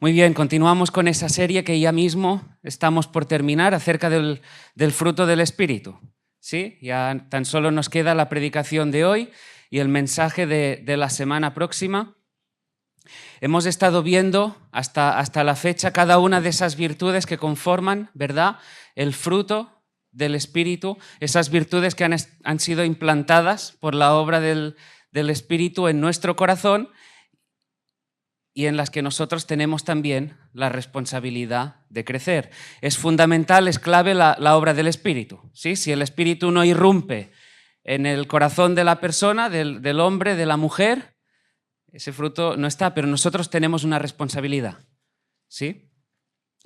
Muy bien, continuamos con esa serie que ya mismo estamos por terminar acerca del fruto del Espíritu. ¿Sí? Ya tan solo nos queda la predicación de hoy y el mensaje de la semana próxima. Hemos estado viendo hasta la fecha cada una de esas virtudes que conforman, ¿verdad?, el fruto del Espíritu, esas virtudes que han sido implantadas por la obra del Espíritu en nuestro corazón y en las que nosotros tenemos también la responsabilidad de crecer. Es fundamental, es clave la obra del Espíritu, ¿sí? Si el Espíritu no irrumpe en el corazón de la persona, del hombre, de la mujer, ese fruto no está, pero nosotros tenemos una responsabilidad, ¿sí?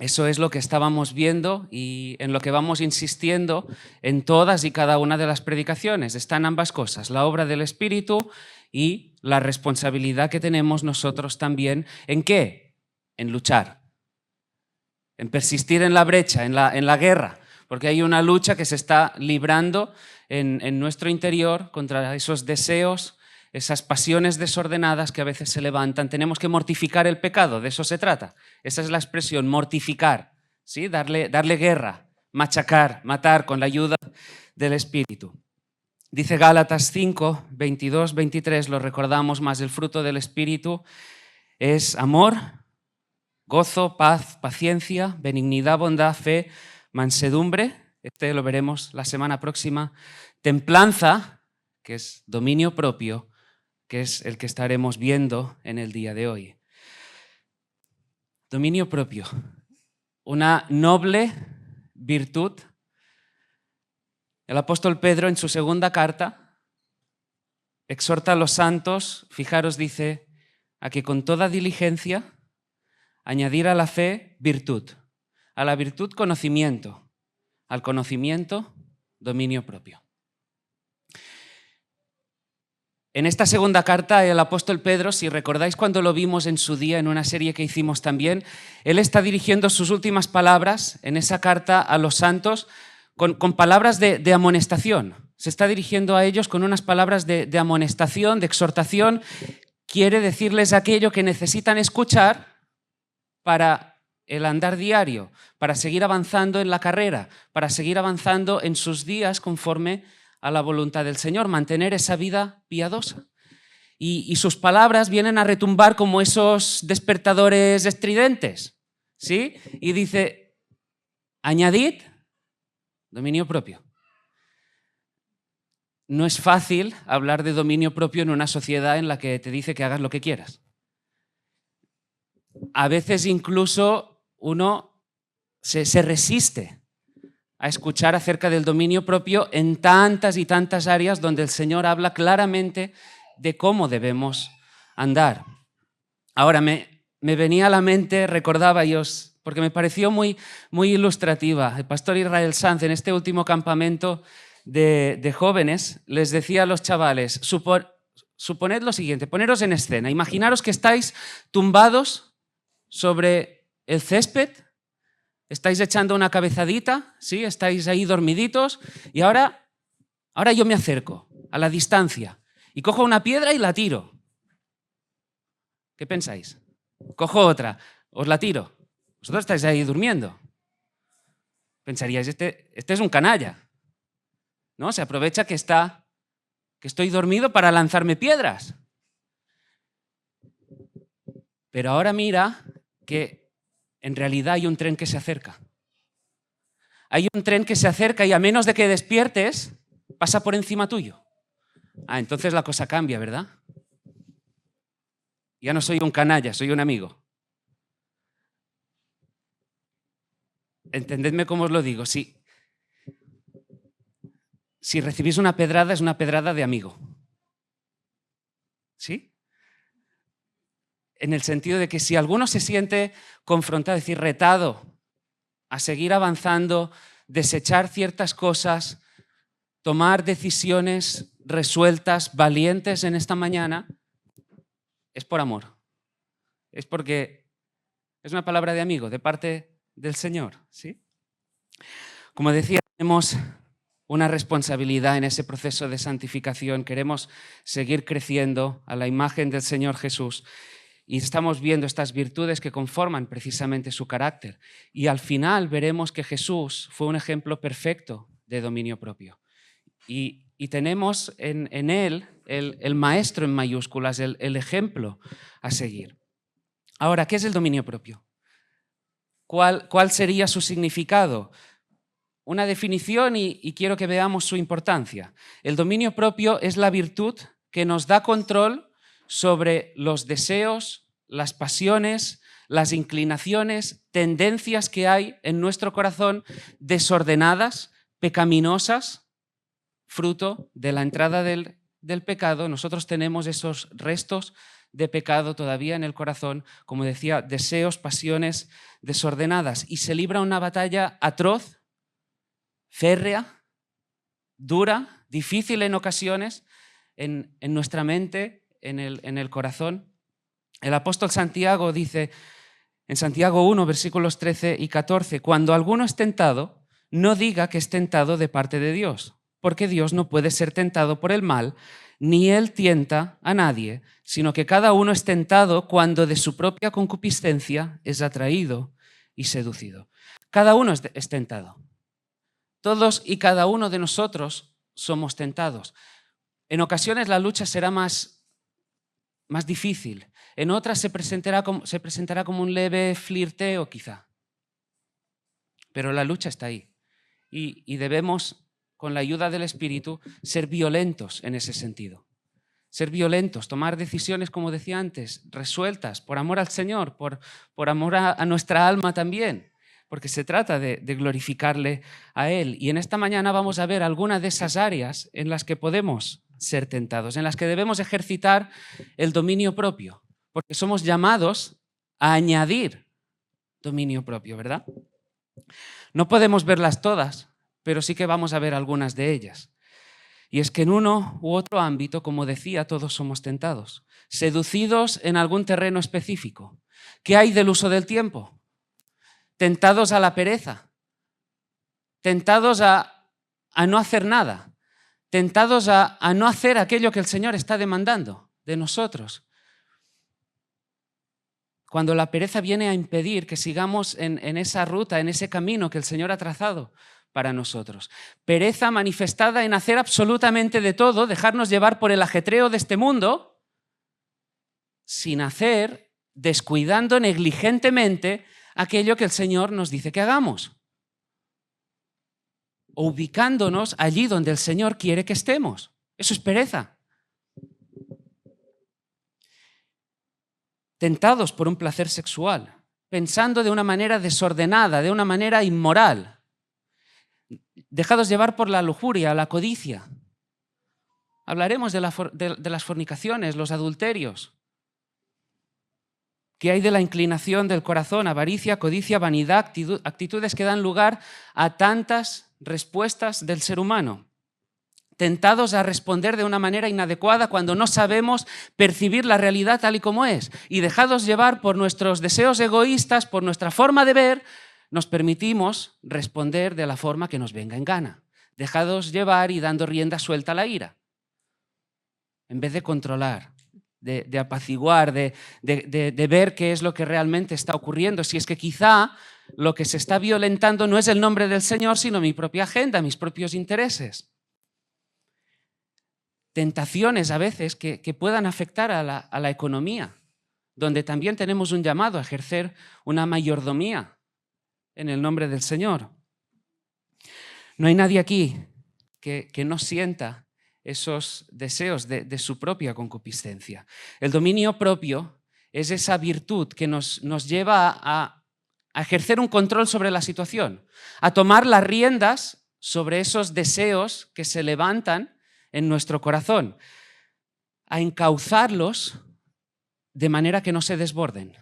Eso es lo que estábamos viendo y en lo que vamos insistiendo en todas y cada una de las predicaciones. Están ambas cosas, la obra del Espíritu y la responsabilidad que tenemos nosotros también. ¿En qué? En luchar, en persistir en la brecha, en la guerra, porque hay una lucha que se está librando en nuestro interior contra esos deseos, esas pasiones desordenadas que a veces se levantan. Tenemos que mortificar el pecado, de eso se trata. Esa es la expresión, mortificar, ¿sí? Darle guerra, machacar, matar con la ayuda del Espíritu. Dice Gálatas 5, 22, 23, lo recordamos más, el fruto del Espíritu es amor, gozo, paz, paciencia, benignidad, bondad, fe, mansedumbre, este lo veremos la semana próxima, templanza, que es dominio propio, que es el que estaremos viendo en el día de hoy. Dominio propio, una noble virtud. El apóstol Pedro en su segunda carta exhorta a los santos, fijaros, dice, a que con toda diligencia añadir a la fe virtud, a la virtud conocimiento, al conocimiento dominio propio. En esta segunda carta, el apóstol Pedro, si recordáis cuando lo vimos en su día en una serie que hicimos también, él está dirigiendo sus últimas palabras en esa carta a los santos con palabras de amonestación. Se está dirigiendo a ellos con unas palabras de amonestación, de exhortación. Quiere decirles aquello que necesitan escuchar para el andar diario, para seguir avanzando en la carrera, para seguir avanzando en sus días conforme a la voluntad del Señor, mantener esa vida piadosa. Y sus palabras vienen a retumbar como esos despertadores estridentes, ¿sí? Y dice, añadid dominio propio. No es fácil hablar de dominio propio en una sociedad en la que te dice que hagas lo que quieras. A veces incluso uno se resiste a escuchar acerca del dominio propio en tantas y tantas áreas donde el Señor habla claramente de cómo debemos andar. Ahora, me venía a la mente, recordaba yo, porque me pareció muy ilustrativa. El pastor Israel Sanz, en este último campamento de jóvenes, les decía a los chavales, suponed lo siguiente, poneros en escena, imaginaros que estáis tumbados sobre el césped, estáis echando una cabezadita, ¿sí? Estáis ahí dormiditos y ahora yo me acerco a la distancia y cojo una piedra y la tiro. ¿Qué pensáis? Cojo otra, os la tiro. Vosotros estáis ahí durmiendo. Pensaríais, este es un canalla, ¿no? Se aprovecha que estoy dormido para lanzarme piedras. Pero ahora mira que en realidad hay un tren que se acerca. Hay un tren que se acerca y a menos de que despiertes, pasa por encima tuyo. Entonces la cosa cambia, ¿verdad? Ya no soy un canalla, soy un amigo. Entendedme cómo os lo digo. Si recibís una pedrada, es una pedrada de amigo. ¿Sí? En el sentido de que si alguno se siente confrontado, es decir, retado a seguir avanzando, desechar ciertas cosas, tomar decisiones resueltas, valientes en esta mañana, es por amor. Es porque es una palabra de amigo, de parte del Señor, ¿sí? Como decía, tenemos una responsabilidad en ese proceso de santificación. Queremos seguir creciendo a la imagen del Señor Jesús. Y estamos viendo estas virtudes que conforman precisamente su carácter. Y al final veremos que Jesús fue un ejemplo perfecto de dominio propio. Y tenemos en él el maestro en mayúsculas, el ejemplo a seguir. Ahora, ¿qué es el dominio propio? ¿Cuál sería su significado? Una definición y quiero que veamos su importancia. El dominio propio es la virtud que nos da control sobre los deseos, las pasiones, las inclinaciones, tendencias que hay en nuestro corazón desordenadas, pecaminosas, fruto de la entrada del pecado. Nosotros tenemos esos restos de pecado todavía en el corazón, como decía, deseos, pasiones desordenadas. Y se libra una batalla atroz, férrea, dura, difícil en ocasiones, en nuestra mente, en el corazón. El apóstol Santiago dice en Santiago 1, versículos 13 y 14, cuando alguno es tentado, no diga que es tentado de parte de Dios, porque Dios no puede ser tentado por el mal, ni Él tienta a nadie, sino que cada uno es tentado cuando de su propia concupiscencia es atraído y seducido. Cada uno es tentado. Todos y cada uno de nosotros somos tentados. En ocasiones la lucha será más difícil. En otras se presentará como un leve flirteo quizá. Pero la lucha está ahí. Y debemos, con la ayuda del Espíritu, ser violentos en ese sentido. Ser violentos, tomar decisiones, como decía antes, resueltas, por amor al Señor, por amor a nuestra alma también, porque se trata de glorificarle a Él. Y en esta mañana vamos a ver algunas de esas áreas en las que podemos ser tentados, en las que debemos ejercitar el dominio propio, porque somos llamados a añadir dominio propio, ¿verdad? No podemos verlas todas, pero sí que vamos a ver algunas de ellas. Y es que en uno u otro ámbito, como decía, todos somos tentados, seducidos en algún terreno específico. ¿Qué hay del uso del tiempo? Tentados a la pereza, tentados a no hacer nada, tentados a no hacer aquello que el Señor está demandando de nosotros. Cuando la pereza viene a impedir que sigamos en esa ruta, en ese camino que el Señor ha trazado para nosotros. Pereza manifestada en hacer absolutamente de todo, dejarnos llevar por el ajetreo de este mundo, sin hacer, descuidando negligentemente aquello que el Señor nos dice que hagamos. O ubicándonos allí donde el Señor quiere que estemos. Eso es pereza. Tentados por un placer sexual, pensando de una manera desordenada, de una manera inmoral. Dejados llevar por la lujuria, la codicia. Hablaremos de las fornicaciones, los adulterios. ¿Qué hay de la inclinación del corazón? Avaricia, codicia, vanidad, actitudes que dan lugar a tantas respuestas del ser humano. Tentados a responder de una manera inadecuada cuando no sabemos percibir la realidad tal y como es. Y dejados llevar por nuestros deseos egoístas, por nuestra forma de ver, nos permitimos responder de la forma que nos venga en gana. Dejados llevar y dando rienda suelta a la ira. En vez de controlar, de apaciguar, de ver qué es lo que realmente está ocurriendo. Si es que quizá lo que se está violentando no es el nombre del Señor, sino mi propia agenda, mis propios intereses. Tentaciones a veces que puedan afectar a la economía, donde también tenemos un llamado a ejercer una mayordomía en el nombre del Señor. No hay nadie aquí que no sienta esos deseos de su propia concupiscencia. El dominio propio es esa virtud que nos lleva a ejercer un control sobre la situación, a tomar las riendas sobre esos deseos que se levantan en nuestro corazón, a encauzarlos de manera que no se desborden,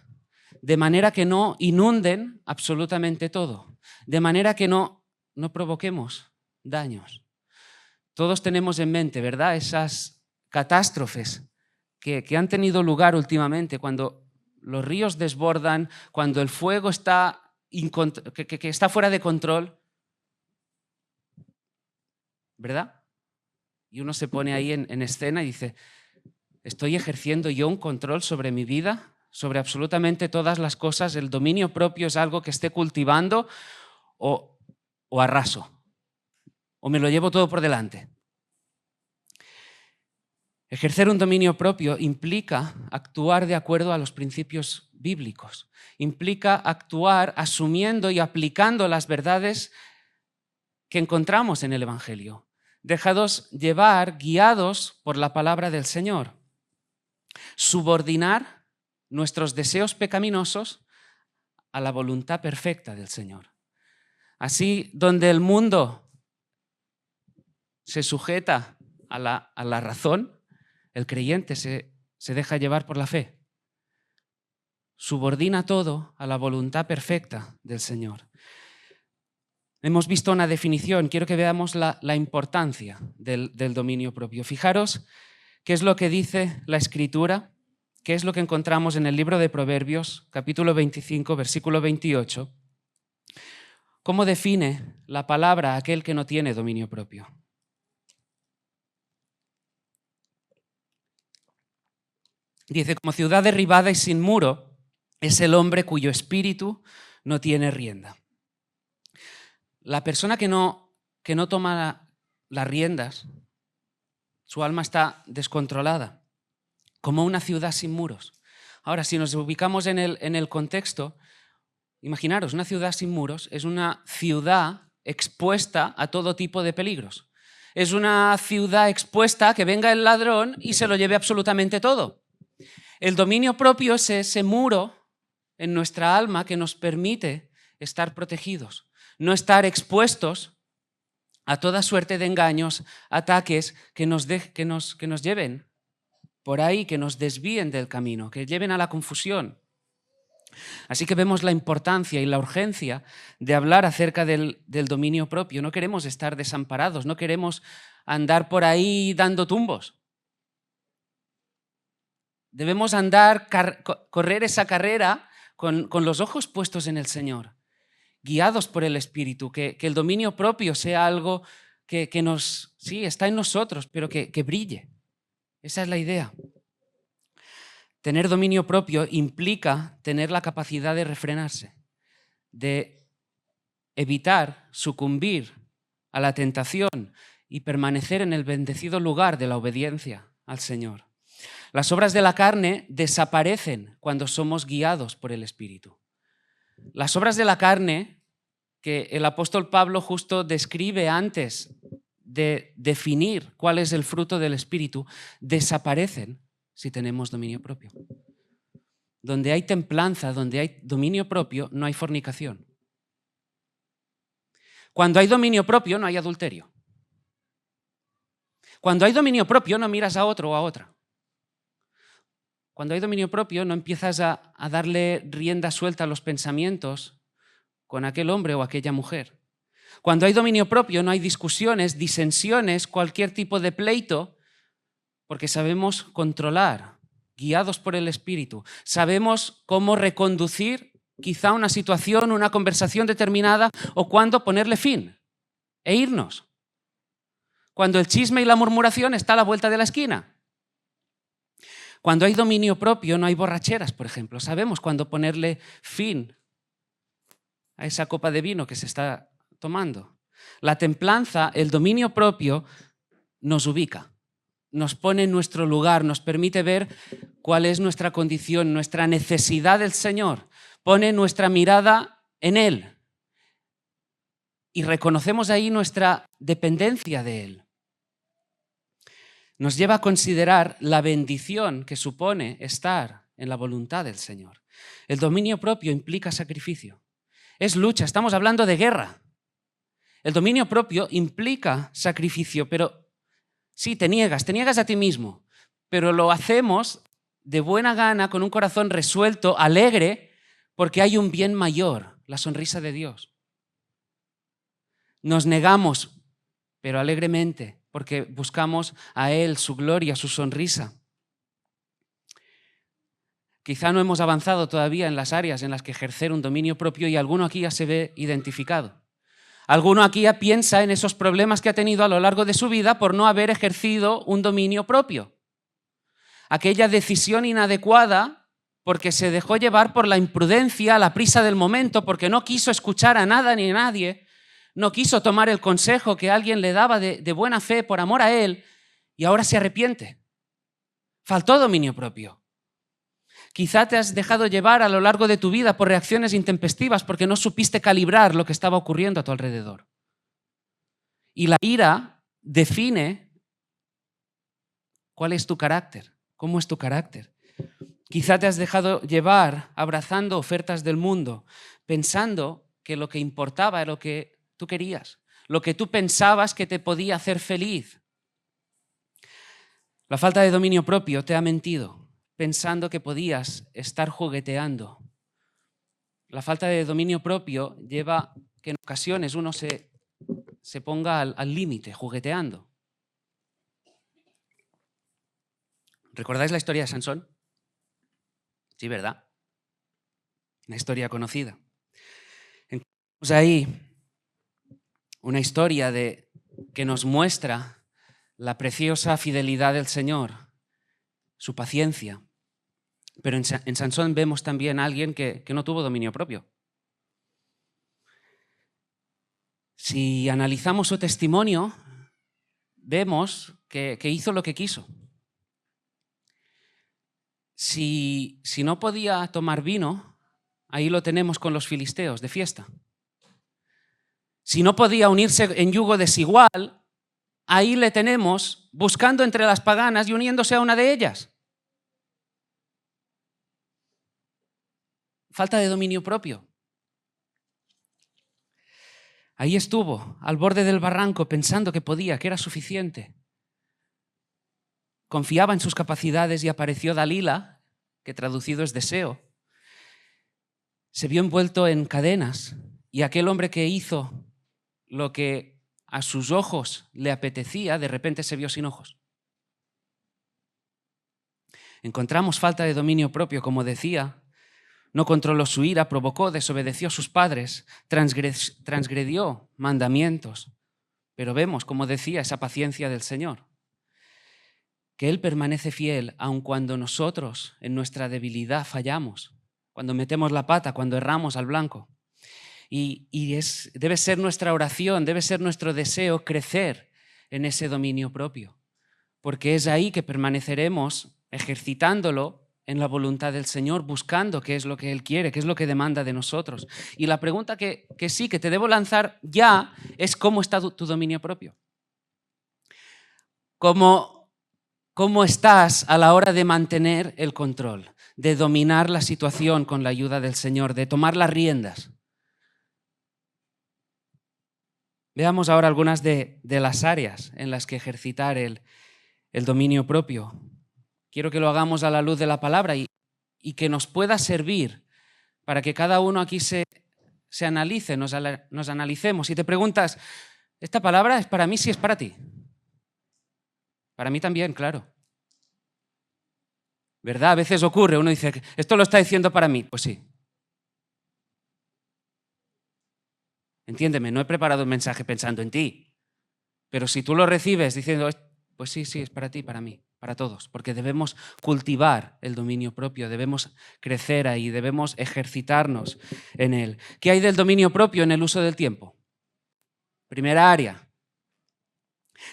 de manera que no inunden absolutamente todo, de manera que no provoquemos daños. Todos tenemos en mente, ¿verdad?, esas catástrofes que han tenido lugar últimamente, cuando los ríos desbordan, cuando el fuego está fuera de control, ¿verdad? Y uno se pone ahí en escena y dice, ¿estoy ejerciendo yo un control sobre mi vida, sobre absolutamente todas las cosas. El dominio propio es algo que esté cultivando o arraso, o me lo llevo todo por delante. Ejercer un dominio propio implica actuar de acuerdo a los principios bíblicos, implica actuar asumiendo y aplicando las verdades que encontramos en el Evangelio. Dejados llevar, guiados por la palabra del Señor. Subordinar nuestros deseos pecaminosos a la voluntad perfecta del Señor. Así, donde el mundo se sujeta a la razón, el creyente se deja llevar por la fe. Subordina todo a la voluntad perfecta del Señor. Hemos visto una definición, quiero que veamos la importancia del dominio propio. Fijaros qué es lo que dice la Escritura, qué es lo que encontramos en el libro de Proverbios, capítulo 25, versículo 28. ¿Cómo define la palabra a aquel que no tiene dominio propio? Dice, como ciudad derribada y sin muro es el hombre cuyo espíritu no tiene rienda. La persona que no toma las riendas, su alma está descontrolada, como una ciudad sin muros. Ahora, si nos ubicamos en el contexto, imaginaros, una ciudad sin muros es una ciudad expuesta a todo tipo de peligros. Es una ciudad expuesta a que venga el ladrón y se lo lleve absolutamente todo. El dominio propio es ese muro en nuestra alma que nos permite estar protegidos, no estar expuestos a toda suerte de engaños, ataques que nos lleven por ahí, que nos desvíen del camino, que lleven a la confusión. Así que vemos la importancia y la urgencia de hablar acerca del dominio propio. No queremos estar desamparados, no queremos andar por ahí dando tumbos. Debemos correr esa carrera con los ojos puestos en el Señor, guiados por el Espíritu, que el dominio propio sea algo que está en nosotros, pero que brille. Esa es la idea. Tener dominio propio implica tener la capacidad de refrenarse, de evitar sucumbir a la tentación y permanecer en el bendecido lugar de la obediencia al Señor. Las obras de la carne desaparecen cuando somos guiados por el Espíritu. Las obras de la carne que el apóstol Pablo justo describe antes de definir cuál es el fruto del Espíritu, desaparecen si tenemos dominio propio. Donde hay templanza, donde hay dominio propio, no hay fornicación. Cuando hay dominio propio, no hay adulterio. Cuando hay dominio propio, no miras a otro o a otra. Cuando hay dominio propio, no empiezas a darle rienda suelta a los pensamientos con aquel hombre o aquella mujer. Cuando hay dominio propio, no hay discusiones, disensiones, cualquier tipo de pleito, porque sabemos controlar, guiados por el Espíritu. Sabemos cómo reconducir quizá una situación, una conversación determinada, o cuándo ponerle fin e irnos. Cuando el chisme y la murmuración está a la vuelta de la esquina. Cuando hay dominio propio no hay borracheras, por ejemplo. Sabemos cuándo ponerle fin a esa copa de vino que se está tomando. La templanza, el dominio propio, nos ubica, nos pone en nuestro lugar, nos permite ver cuál es nuestra condición, nuestra necesidad del Señor. Pone nuestra mirada en Él y reconocemos ahí nuestra dependencia de Él. Nos lleva a considerar la bendición que supone estar en la voluntad del Señor. El dominio propio implica sacrificio. Es lucha, estamos hablando de guerra. El dominio propio implica sacrificio, pero sí, te niegas a ti mismo, pero lo hacemos de buena gana, con un corazón resuelto, alegre, porque hay un bien mayor, la sonrisa de Dios. Nos negamos, pero alegremente, porque buscamos a Él, su gloria, su sonrisa. Quizá no hemos avanzado todavía en las áreas en las que ejercer un dominio propio y alguno aquí ya se ve identificado. Alguno aquí ya piensa en esos problemas que ha tenido a lo largo de su vida por no haber ejercido un dominio propio. Aquella decisión inadecuada porque se dejó llevar por la imprudencia, la prisa del momento, porque no quiso escuchar a nada ni a nadie, no quiso tomar el consejo que alguien le daba de buena fe por amor a él, y ahora se arrepiente. Faltó dominio propio. Quizá te has dejado llevar a lo largo de tu vida por reacciones intempestivas porque no supiste calibrar lo que estaba ocurriendo a tu alrededor. Y la ira define cuál es tu carácter, cómo es tu carácter. Quizá te has dejado llevar abrazando ofertas del mundo, pensando que lo que importaba era lo que tú querías, lo que tú pensabas que te podía hacer feliz. La falta de dominio propio te ha mentido, pensando que podías estar jugueteando. La falta de dominio propio lleva que en ocasiones uno se ponga al límite, jugueteando. ¿Recordáis la historia de Sansón? Sí, ¿verdad? Una historia conocida. Encontramos ahí una historia que nos muestra la preciosa fidelidad del Señor, su paciencia. Pero en Sansón vemos también a alguien que no tuvo dominio propio. Si analizamos su testimonio, vemos que hizo lo que quiso. Si no podía tomar vino, ahí lo tenemos con los filisteos de fiesta. Si no podía unirse en yugo desigual, ahí le tenemos buscando entre las paganas y uniéndose a una de ellas. Falta de dominio propio. Ahí estuvo, al borde del barranco, pensando que podía, que era suficiente. Confiaba en sus capacidades y apareció Dalila, que traducido es deseo. Se vio envuelto en cadenas y aquel hombre que hizo lo que a sus ojos le apetecía, de repente se vio sin ojos. Encontramos falta de dominio propio, como decía. No controló su ira, provocó, desobedeció a sus padres, transgredió mandamientos. Pero vemos, como decía, esa paciencia del Señor. Que Él permanece fiel aun cuando nosotros en nuestra debilidad fallamos, cuando metemos la pata, cuando erramos al blanco. Y debe ser nuestra oración, debe ser nuestro deseo crecer en ese dominio propio, porque es ahí que permaneceremos ejercitándolo en la voluntad del Señor, buscando qué es lo que Él quiere, qué es lo que demanda de nosotros. Y la pregunta que sí, que te debo lanzar ya, es ¿cómo está tu dominio propio? ¿Cómo estás a la hora de mantener el control, de dominar la situación con la ayuda del Señor, de tomar las riendas? Veamos ahora algunas de las áreas en las que ejercitar el dominio propio. Quiero que lo hagamos a la luz de la palabra y que nos pueda servir para que cada uno aquí se analice, nos analicemos. Si te preguntas, ¿esta palabra es para mí? Sí, es para ti. Para mí también, claro. ¿Verdad? A veces ocurre, uno dice, ¿esto lo está diciendo para mí? Pues sí. Entiéndeme, no he preparado un mensaje pensando en ti. Pero si tú lo recibes diciendo, pues sí, es para ti, para mí, para todos. Porque debemos cultivar el dominio propio, debemos crecer ahí, debemos ejercitarnos en él. ¿Qué hay del dominio propio en el uso del tiempo? Primera área.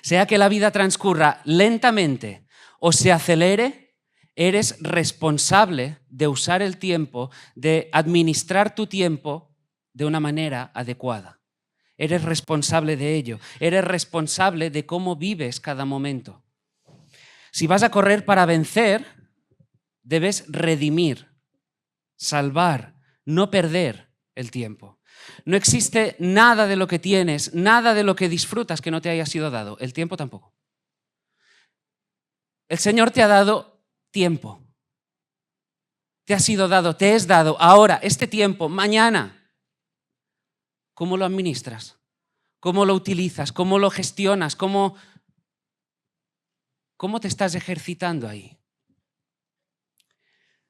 Sea que la vida transcurra lentamente o se acelere, eres responsable de usar el tiempo, de administrar tu tiempo de una manera adecuada. Eres responsable de ello. Eres responsable de cómo vives cada momento. Si vas a correr para vencer, debes redimir, salvar, no perder el tiempo. No existe nada de lo que tienes, nada de lo que disfrutas que no te haya sido dado. El tiempo tampoco. El Señor te ha dado tiempo. Te ha sido dado, te es dado ahora, este tiempo, mañana. ¿Cómo lo administras? ¿Cómo lo utilizas? ¿Cómo lo gestionas? ¿Cómo te estás ejercitando ahí?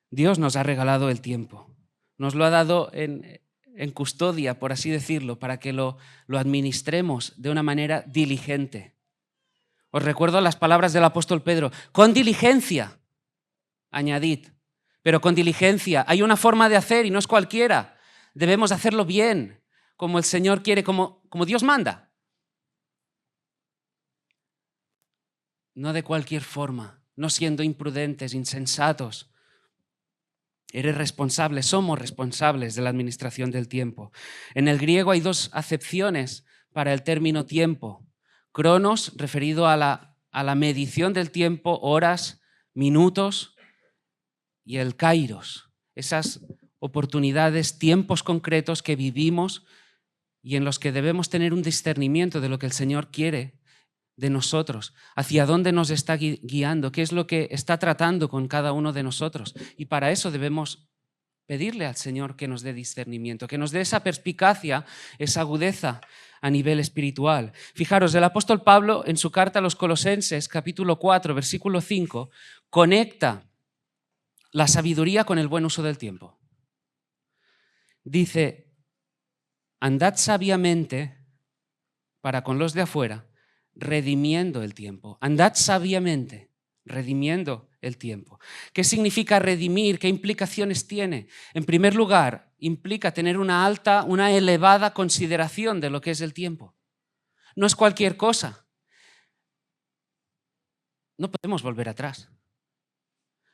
Dios nos ha regalado el tiempo. Nos lo ha dado en custodia, por así decirlo, para que lo administremos de una manera diligente. Os recuerdo las palabras del apóstol Pedro. Con diligencia, añadid, pero con diligencia. Hay una forma de hacer y no es cualquiera. Debemos hacerlo bien, como el Señor quiere, como Dios manda. No de cualquier forma, no siendo imprudentes, insensatos. Eres responsable, somos responsables de la administración del tiempo. En el griego hay dos acepciones para el término tiempo. Cronos, referido a la medición del tiempo, horas, minutos, y el kairos, esas oportunidades, tiempos concretos que vivimos y en los que debemos tener un discernimiento de lo que el Señor quiere de nosotros, hacia dónde nos está guiando, qué es lo que está tratando con cada uno de nosotros. Y para eso debemos pedirle al Señor que nos dé discernimiento, que nos dé esa perspicacia, esa agudeza a nivel espiritual. Fijaros, el apóstol Pablo en su carta a los Colosenses, capítulo 4, versículo 5, conecta la sabiduría con el buen uso del tiempo. Dice, andad sabiamente para con los de afuera, redimiendo el tiempo. Andad sabiamente, redimiendo el tiempo. ¿Qué significa redimir? ¿Qué implicaciones tiene? En primer lugar, implica tener una elevada consideración de lo que es el tiempo. No es cualquier cosa. No podemos volver atrás.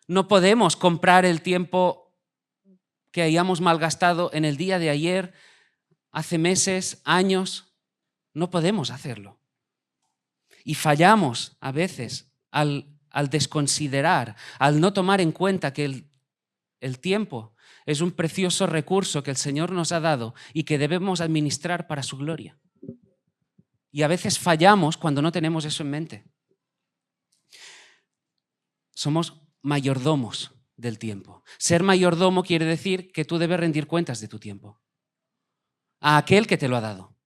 No podemos comprar el tiempo que hayamos malgastado en el día de ayer, hace meses, años. No podemos hacerlo. Y fallamos a veces al desconsiderar, al no tomar en cuenta que el tiempo es un precioso recurso que el Señor nos ha dado y que debemos administrar para su gloria. Y a veces fallamos cuando no tenemos eso en mente. Somos mayordomos del tiempo. Ser mayordomo quiere decir que tú debes rendir cuentas de tu tiempo a aquel que te lo ha dado.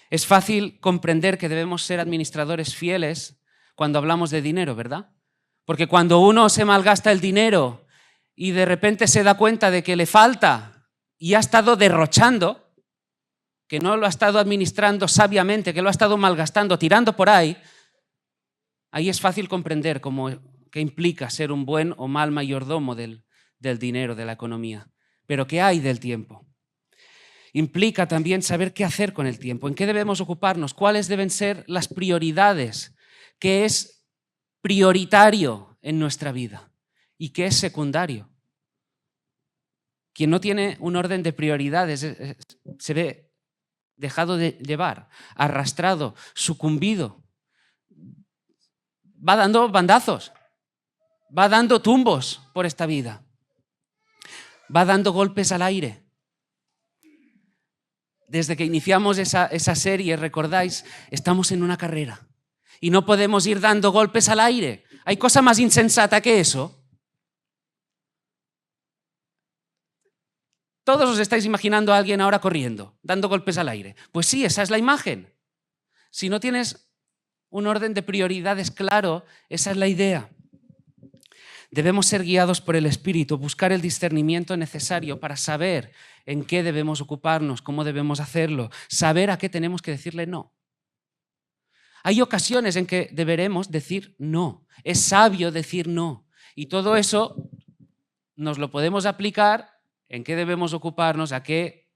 Es fácil comprender que debemos ser administradores fieles cuando hablamos de dinero, ¿verdad? Porque cuando uno se malgasta el dinero y de repente se da cuenta de que le falta y ha estado derrochando, que no lo ha estado administrando sabiamente, que lo ha estado malgastando, tirando por ahí es fácil comprender qué implica ser un buen o mal mayordomo del dinero, de la economía. Pero ¿qué hay del tiempo? Implica también saber qué hacer con el tiempo, en qué debemos ocuparnos, cuáles deben ser las prioridades, qué es prioritario en nuestra vida y qué es secundario. Quien no tiene un orden de prioridades se ve dejado de llevar, arrastrado, sucumbido. Va dando bandazos, va dando tumbos por esta vida, va dando golpes al aire. Desde que iniciamos esa serie, recordáis, estamos en una carrera y no podemos ir dando golpes al aire. ¿Hay cosa más insensata que eso? Todos os estáis imaginando a alguien ahora corriendo, dando golpes al aire. Pues sí, esa es la imagen. Si no tienes un orden de prioridades claro, esa es la idea. Debemos ser guiados por el Espíritu, buscar el discernimiento necesario para saber en qué debemos ocuparnos, cómo debemos hacerlo, saber a qué tenemos que decirle no. Hay ocasiones en que deberemos decir no. Es sabio decir no. Y todo eso nos lo podemos aplicar en qué debemos ocuparnos, a qué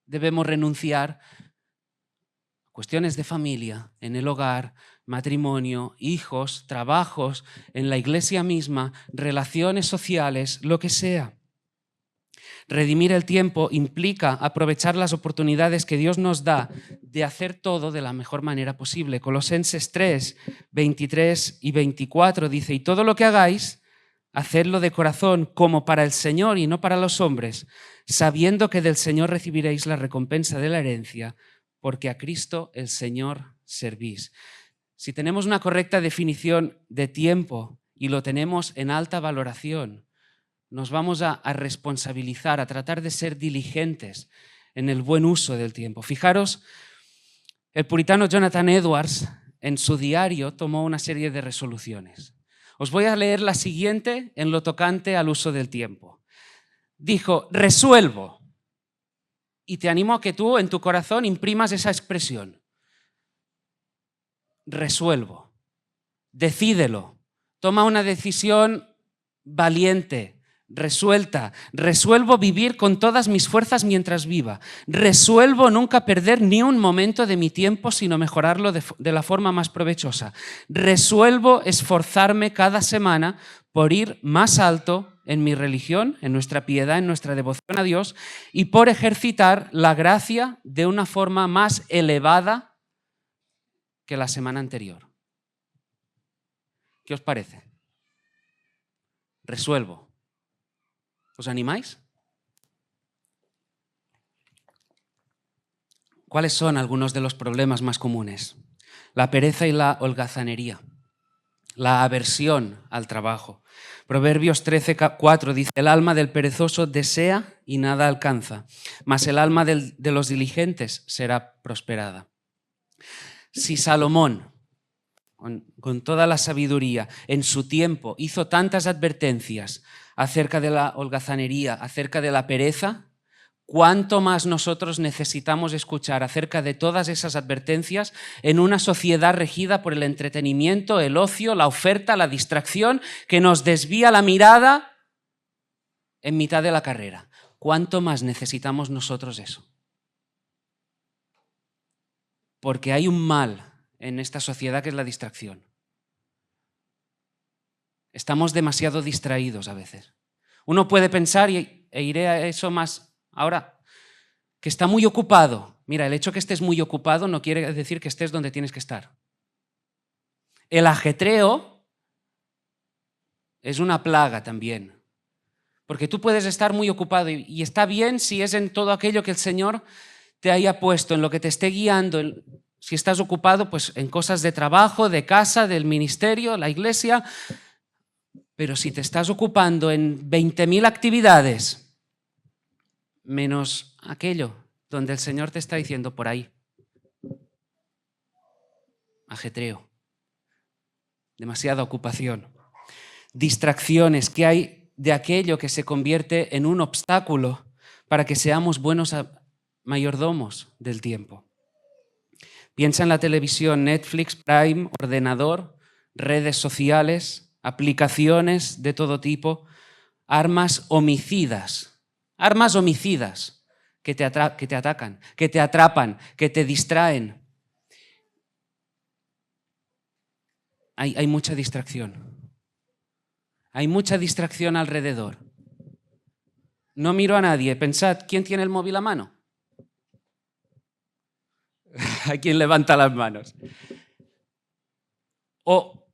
debemos renunciar. Cuestiones de familia, en el hogar, matrimonio, hijos, trabajos, en la iglesia misma, relaciones sociales, lo que sea. Redimir el tiempo implica aprovechar las oportunidades que Dios nos da de hacer todo de la mejor manera posible. Colosenses 3, 23 y 24 dice, y todo lo que hagáis, hacedlo de corazón como para el Señor y no para los hombres, sabiendo que del Señor recibiréis la recompensa de la herencia, porque a Cristo el Señor servís. Si tenemos una correcta definición de tiempo y lo tenemos en alta valoración, nos vamos a responsabilizar, a tratar de ser diligentes en el buen uso del tiempo. Fijaros, el puritano Jonathan Edwards en su diario tomó una serie de resoluciones. Os voy a leer la siguiente en lo tocante al uso del tiempo. Dijo, resuelvo. Y te animo a que tú en tu corazón imprimas esa expresión. Resuelvo. Decídelo. Toma una decisión valiente, resuelta. Resuelvo vivir con todas mis fuerzas mientras viva. Resuelvo nunca perder ni un momento de mi tiempo, sino mejorarlo de la forma más provechosa. Resuelvo esforzarme cada semana por ir más alto en mi religión, en nuestra piedad, en nuestra devoción a Dios y por ejercitar la gracia de una forma más elevada que la semana anterior. ¿Qué os parece? Resuelvo. ¿Os animáis? ¿Cuáles son algunos de los problemas más comunes? La pereza y la holgazanería, la aversión al trabajo. Proverbios 13:4 dice: el alma del perezoso desea y nada alcanza, mas el alma de los diligentes será prosperada. Si Salomón, con toda la sabiduría, en su tiempo hizo tantas advertencias acerca de la holgazanería, acerca de la pereza, ¿cuánto más nosotros necesitamos escuchar acerca de todas esas advertencias en una sociedad regida por el entretenimiento, el ocio, la oferta, la distracción, que nos desvía la mirada en mitad de la carrera? ¿Cuánto más necesitamos nosotros eso? Porque hay un mal en esta sociedad que es la distracción. Estamos demasiado distraídos a veces. Uno puede pensar, e iré a eso más ahora, que está muy ocupado. Mira, el hecho que estés muy ocupado no quiere decir que estés donde tienes que estar. El ajetreo es una plaga también. Porque tú puedes estar muy ocupado y está bien si es en todo aquello que el Señor te haya puesto, en lo que te esté guiando. Si estás ocupado, pues en cosas de trabajo, de casa, del ministerio, la iglesia. Pero si te estás ocupando en 20.000 actividades, menos aquello donde el Señor te está diciendo por ahí. Ajetreo. Demasiada ocupación. Distracciones que hay de aquello que se convierte en un obstáculo para que seamos buenos mayordomos del tiempo. Piensa en la televisión, Netflix, Prime, ordenador, redes sociales, aplicaciones de todo tipo, armas homicidas que te atacan, que te atrapan, que te distraen. Hay mucha distracción. Hay mucha distracción alrededor. No miro a nadie. Pensad, ¿quién tiene el móvil a mano? ¿A quién levanta las manos? O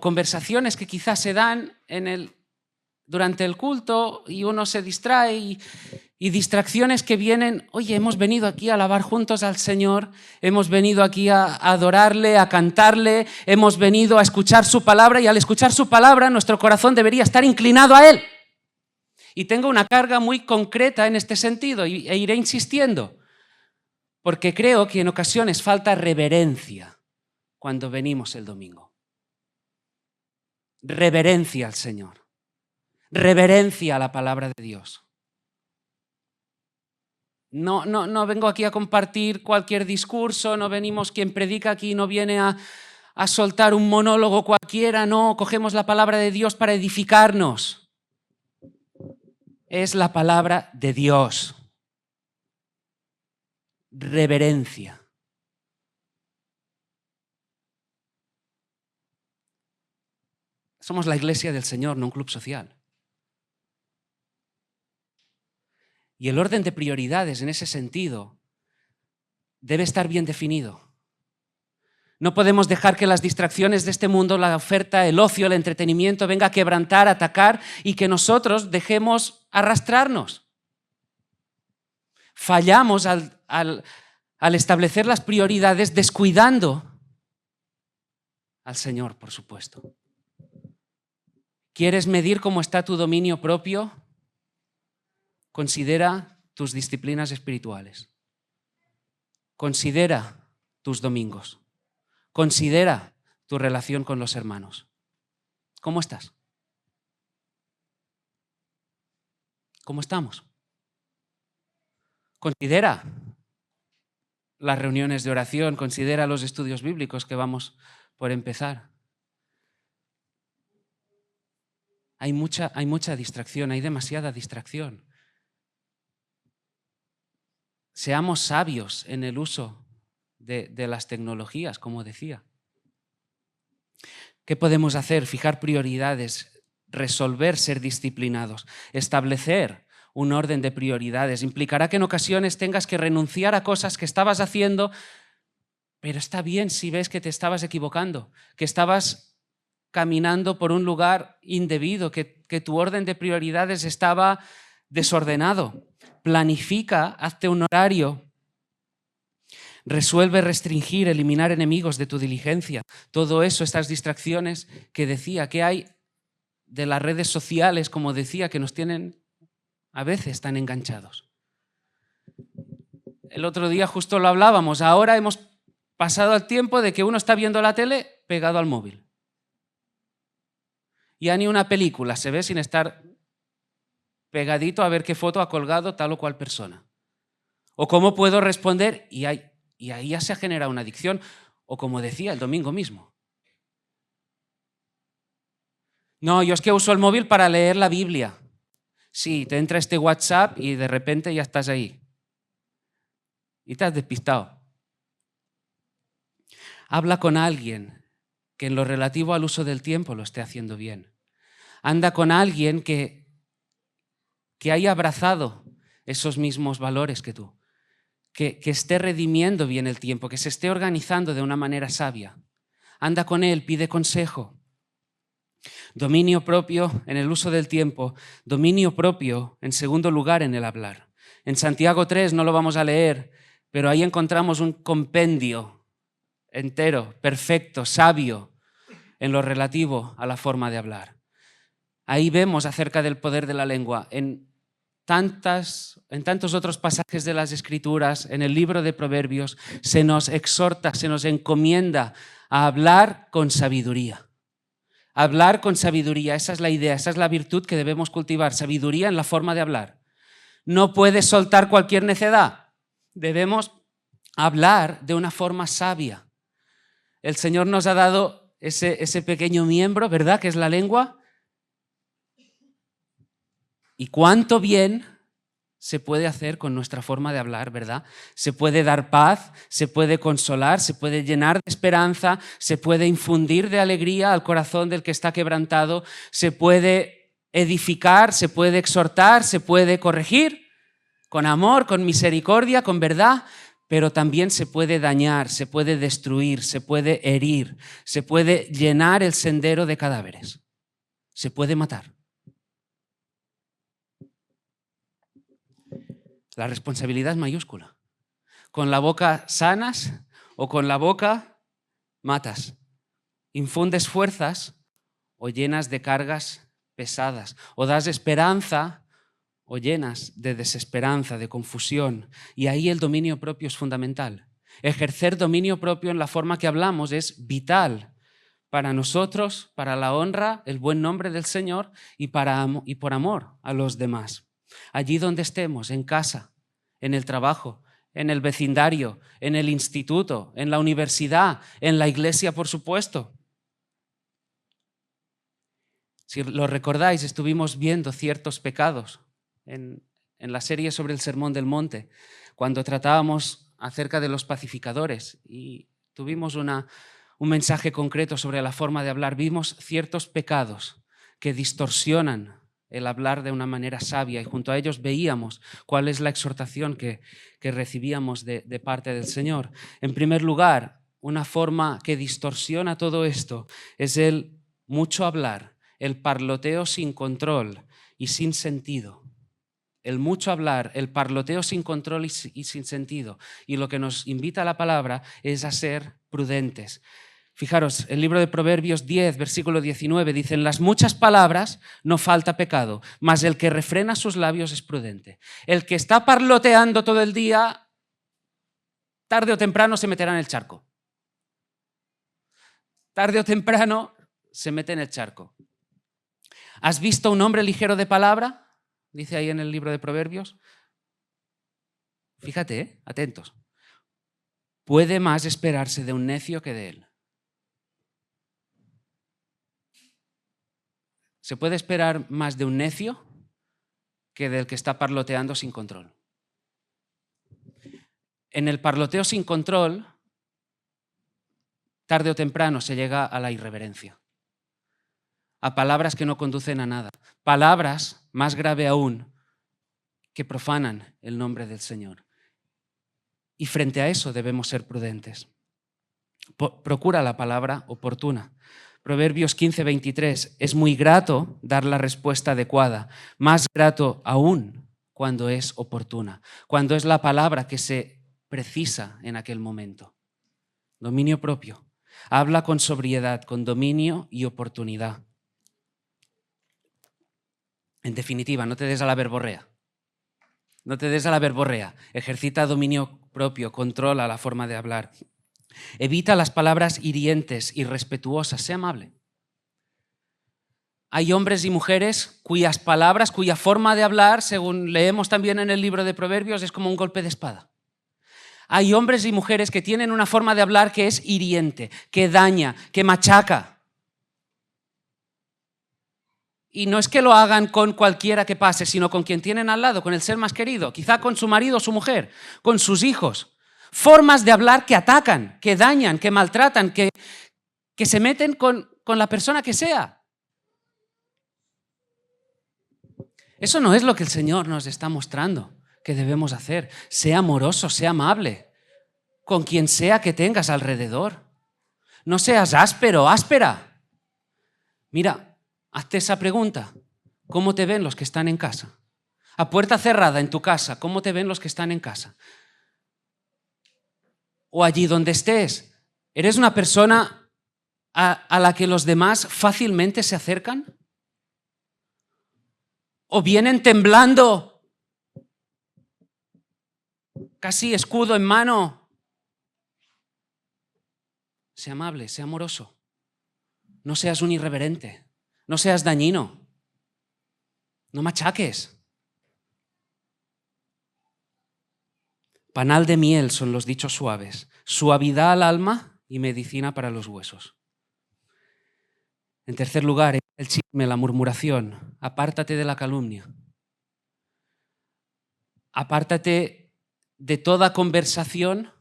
conversaciones que quizás se dan durante el culto y uno se distrae y distracciones que vienen. Oye, hemos venido aquí a alabar juntos al Señor, hemos venido aquí a adorarle, a cantarle, hemos venido a escuchar su palabra y al escuchar su palabra nuestro corazón debería estar inclinado a Él. Y tengo una carga muy concreta en este sentido e iré insistiendo, porque creo que en ocasiones falta reverencia cuando venimos el domingo. Reverencia al Señor. Reverencia a la palabra de Dios. No vengo aquí a compartir cualquier discurso, no venimos, quien predica aquí no viene a soltar un monólogo cualquiera, no, cogemos la palabra de Dios para edificarnos. Es la palabra de Dios. Reverencia. Somos la iglesia del Señor, no un club social. Y el orden de prioridades en ese sentido debe estar bien definido. No podemos dejar que las distracciones de este mundo, la oferta, el ocio, el entretenimiento, venga a quebrantar, a atacar y que nosotros dejemos arrastrarnos. Fallamos al establecer las prioridades descuidando al Señor, por supuesto. ¿Quieres medir cómo está tu dominio propio? Considera tus disciplinas espirituales. Considera tus domingos. Considera tu relación con los hermanos. ¿Cómo estás? ¿Cómo estamos? Considera las reuniones de oración, considera los estudios bíblicos que vamos por empezar. Hay mucha distracción, hay demasiada distracción. Seamos sabios en el uso de las tecnologías, como decía. ¿Qué podemos hacer? Fijar prioridades, resolver, ser disciplinados, establecer un orden de prioridades. Implicará que en ocasiones tengas que renunciar a cosas que estabas haciendo, pero está bien si ves que te estabas equivocando, que estabas caminando por un lugar indebido, que tu orden de prioridades estaba desordenado. Planifica, hazte un horario. Resuelve restringir, eliminar enemigos de tu diligencia. Todo eso, estas distracciones que decía, que hay de las redes sociales, como decía, que nos tienen a veces tan enganchados. El otro día justo lo hablábamos, ahora hemos pasado al tiempo de que uno está viendo la tele pegado al móvil. Ya ni una película se ve sin estar pegadito a ver qué foto ha colgado tal o cual persona. O cómo puedo responder, y ahí ya se ha generado una adicción, o como decía el domingo mismo. No, yo es que uso el móvil para leer la Biblia. Sí, te entra este WhatsApp y de repente ya estás ahí. Y te has despistado. Habla con alguien que en lo relativo al uso del tiempo lo esté haciendo bien. Anda con alguien que haya abrazado esos mismos valores que tú, que esté redimiendo bien el tiempo, que se esté organizando de una manera sabia. Anda con él, pide consejo. Dominio propio en el uso del tiempo, dominio propio en segundo lugar en el hablar. En Santiago 3 no lo vamos a leer, pero ahí encontramos un compendio entero, perfecto, sabio en lo relativo a la forma de hablar. Ahí vemos acerca del poder de la lengua. En tantos otros pasajes de las Escrituras, en el libro de Proverbios, se nos exhorta, se nos encomienda a hablar con sabiduría. Hablar con sabiduría, esa es la idea, esa es la virtud que debemos cultivar, sabiduría en la forma de hablar. No puedes soltar cualquier necedad, debemos hablar de una forma sabia. El Señor nos ha dado ese pequeño miembro, ¿verdad?, que es la lengua. Y cuánto bien se puede hacer con nuestra forma de hablar, ¿verdad? Se puede dar paz, se puede consolar, se puede llenar de esperanza, se puede infundir de alegría al corazón del que está quebrantado, se puede edificar, se puede exhortar, se puede corregir con amor, con misericordia, con verdad, pero también se puede dañar, se puede destruir, se puede herir, se puede llenar el sendero de cadáveres, se puede matar. La responsabilidad es mayúscula. Con la boca sanas o con la boca matas. Infundes fuerzas o llenas de cargas pesadas. O das esperanza o llenas de desesperanza, de confusión. Y ahí el dominio propio es fundamental. Ejercer dominio propio en la forma que hablamos es vital para nosotros, para la honra, el buen nombre del Señor y por amor a los demás. Allí donde estemos, en casa, en el trabajo, en el vecindario, en el instituto, en la universidad, en la iglesia, por supuesto. Si lo recordáis, estuvimos viendo ciertos pecados en la serie sobre el Sermón del Monte, cuando tratábamos acerca de los pacificadores y tuvimos un mensaje concreto sobre la forma de hablar. Vimos ciertos pecados que distorsionan el hablar de una manera sabia y junto a ellos veíamos cuál es la exhortación que recibíamos de parte del Señor. En primer lugar, una forma que distorsiona todo esto es el mucho hablar, el parloteo sin control y sin sentido. El mucho hablar, el parloteo sin control y sin sentido. Y lo que nos invita la palabra es a ser prudentes. Fijaros, el libro de Proverbios 10, versículo 19, dice: en las muchas palabras no falta pecado, mas el que refrena sus labios es prudente. El que está parloteando todo el día, tarde o temprano se meterá en el charco. Tarde o temprano se mete en el charco. ¿Has visto un hombre ligero de palabra? Dice ahí en el libro de Proverbios. Fíjate, atentos. Puede más esperarse de un necio que de él. Se puede esperar más de un necio que del que está parloteando sin control. En el parloteo sin control, tarde o temprano se llega a la irreverencia, a palabras que no conducen a nada, palabras, más grave aún, que profanan el nombre del Señor. Y frente a eso debemos ser prudentes. Procura la palabra oportuna. Proverbios 15:23, es muy grato dar la respuesta adecuada, más grato aún cuando es oportuna, cuando es la palabra que se precisa en aquel momento. Dominio propio. Habla con sobriedad, con dominio y oportunidad. En definitiva, no te des a la verborrea. No te des a la verborrea. Ejercita dominio propio, controla la forma de hablar. Evita las palabras hirientes, irrespetuosas, sé amable. Hay hombres y mujeres cuyas palabras, cuya forma de hablar, según leemos también en el libro de Proverbios, es como un golpe de espada. Hay hombres y mujeres que tienen una forma de hablar que es hiriente, que daña, que machaca. Y no es que lo hagan con cualquiera que pase, sino con quien tienen al lado, con el ser más querido, quizá con su marido o su mujer, con sus hijos. Formas de hablar que atacan, que dañan, que maltratan, que se meten con la persona que sea. Eso no es lo que el Señor nos está mostrando que debemos hacer. Sea amoroso, sea amable, con quien sea que tengas alrededor. No seas áspero, áspera. Mira, hazte esa pregunta. ¿Cómo te ven los que están en casa? A puerta cerrada en tu casa, ¿cómo te ven los que están en casa? O allí donde estés, ¿eres una persona a la que los demás fácilmente se acercan? ¿O vienen temblando, casi escudo en mano? Sea amable, sea amoroso. No seas un irreverente, no seas dañino, no machaques. Panal de miel son los dichos suaves, suavidad al alma y medicina para los huesos. En tercer lugar, el chisme, la murmuración. Apártate de la calumnia. Apártate de toda conversación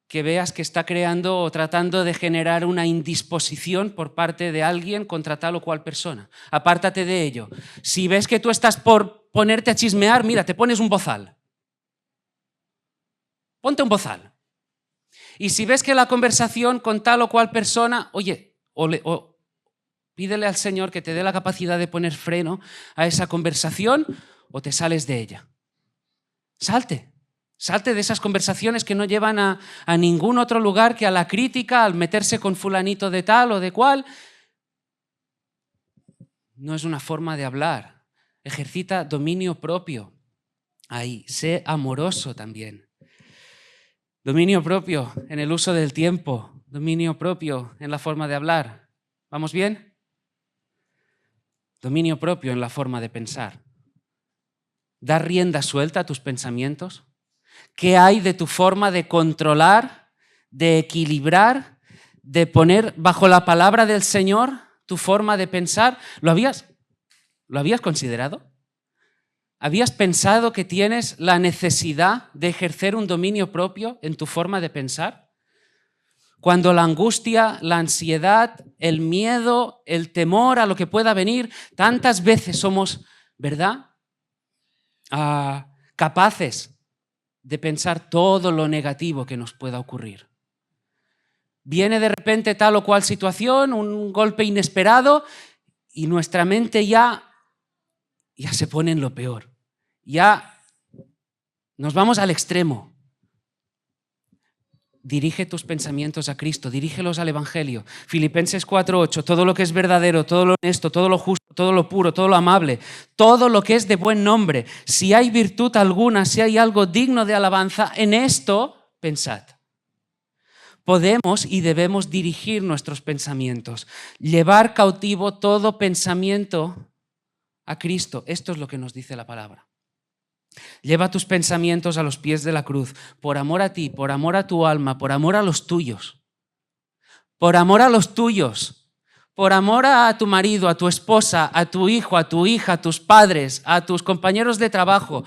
que veas que está creando o tratando de generar una indisposición por parte de alguien contra tal o cual persona. Apártate de ello. Si ves que tú estás por ponerte a chismear, mira, te pones un bozal. Ponte un bozal. Y si ves que la conversación con tal o cual persona, oye, o pídele al Señor que te dé la capacidad de poner freno a esa conversación o te sales de ella. Salte de esas conversaciones que no llevan a ningún otro lugar que a la crítica, al meterse con fulanito de tal o de cual. No es una forma de hablar. Ejercita dominio propio. Ahí, sé amoroso también. Dominio propio en el uso del tiempo. Dominio propio en la forma de hablar. ¿Vamos bien? Dominio propio en la forma de pensar. ¿Dar rienda suelta a tus pensamientos? ¿Qué hay de tu forma de controlar, de equilibrar, de poner bajo la palabra del Señor tu forma de pensar? ¿Lo habías considerado? ¿Habías pensado que tienes la necesidad de ejercer un dominio propio en tu forma de pensar? Cuando la angustia, la ansiedad, el miedo, el temor a lo que pueda venir, tantas veces somos, ¿verdad?, capaces de pensar todo lo negativo que nos pueda ocurrir. Viene de repente tal o cual situación, un golpe inesperado, y nuestra mente ya se pone en lo peor. Ya nos vamos al extremo. Dirige tus pensamientos a Cristo, dirígelos al Evangelio. Filipenses 4:8, todo lo que es verdadero, todo lo honesto, todo lo justo, todo lo puro, todo lo amable, todo lo que es de buen nombre, si hay virtud alguna, si hay algo digno de alabanza, en esto pensad. Podemos y debemos dirigir nuestros pensamientos, llevar cautivo todo pensamiento a Cristo. Esto es lo que nos dice la palabra. Lleva tus pensamientos a los pies de la cruz, por amor a ti, por amor a tu alma, por amor a los tuyos. Por amor a los tuyos. por amor a tu marido, a tu esposa, a tu hijo, a tu hija, a tus padres, a tus compañeros de trabajo,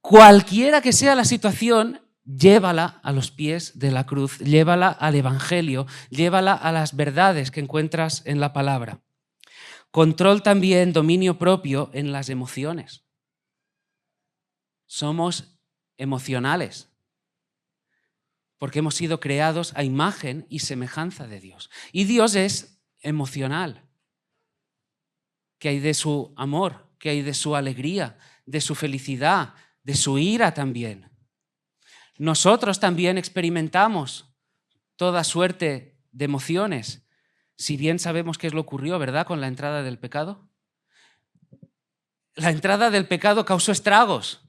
cualquiera que sea la situación, llévala a los pies de la cruz, llévala al Evangelio, llévala a las verdades que encuentras en la palabra. Control también, dominio propio en las emociones. Somos emocionales porque hemos sido creados a imagen y semejanza de Dios. Y Dios es emocional. ¿Qué hay de su amor? ¿Qué hay de su alegría? ¿De su felicidad? ¿De su ira también? Nosotros también experimentamos toda suerte de emociones, si bien sabemos qué es lo que ocurrió, ¿verdad?, con la entrada del pecado. La entrada del pecado causó estragos,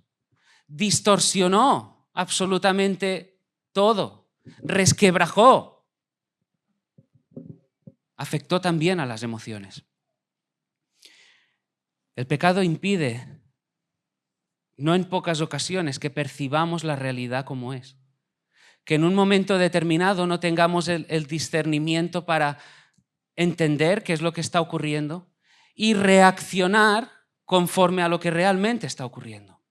distorsionó absolutamente todo, resquebrajó, afectó también a las emociones. El pecado impide, no en pocas ocasiones, que percibamos la realidad como es. Que en un momento determinado no tengamos el discernimiento para entender qué es lo que está ocurriendo y reaccionar conforme a lo que realmente está ocurriendo.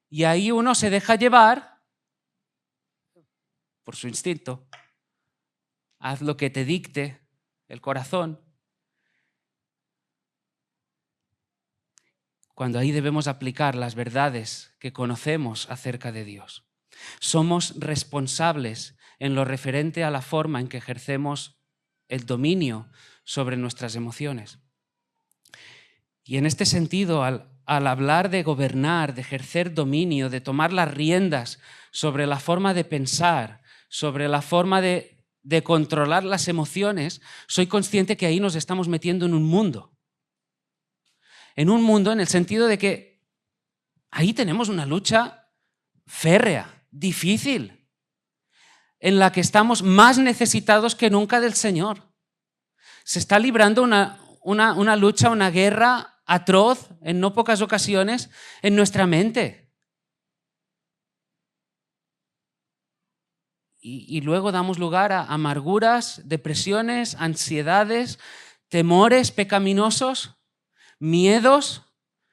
Y ahí uno se deja llevar por su instinto. Haz lo que te dicte el corazón. Cuando ahí debemos aplicar las verdades que conocemos acerca de Dios. Somos responsables en lo referente a la forma en que ejercemos el dominio sobre nuestras emociones. Y en este sentido, al hablar de gobernar, de ejercer dominio, de tomar las riendas sobre la forma de pensar, sobre la forma de controlar las emociones, soy consciente que ahí nos estamos metiendo en un mundo. En un mundo en el sentido de que ahí tenemos una lucha férrea, difícil, en la que estamos más necesitados que nunca del Señor. Se está librando una lucha, una guerra atroz, en no pocas ocasiones, en nuestra mente. Y luego damos lugar a amarguras, depresiones, ansiedades, temores pecaminosos, miedos,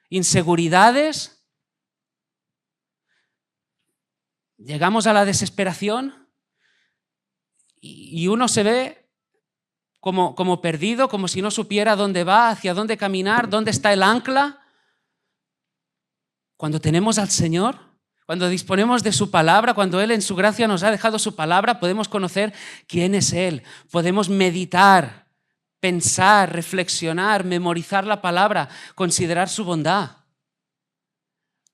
inseguridades. Llegamos a la desesperación y uno se ve como perdido, como si no supiera dónde va, hacia dónde caminar, dónde está el ancla. Cuando tenemos al Señor, cuando disponemos de su palabra, cuando Él en su gracia nos ha dejado su palabra, podemos conocer quién es Él, podemos meditar, pensar, reflexionar, memorizar la palabra, considerar su bondad,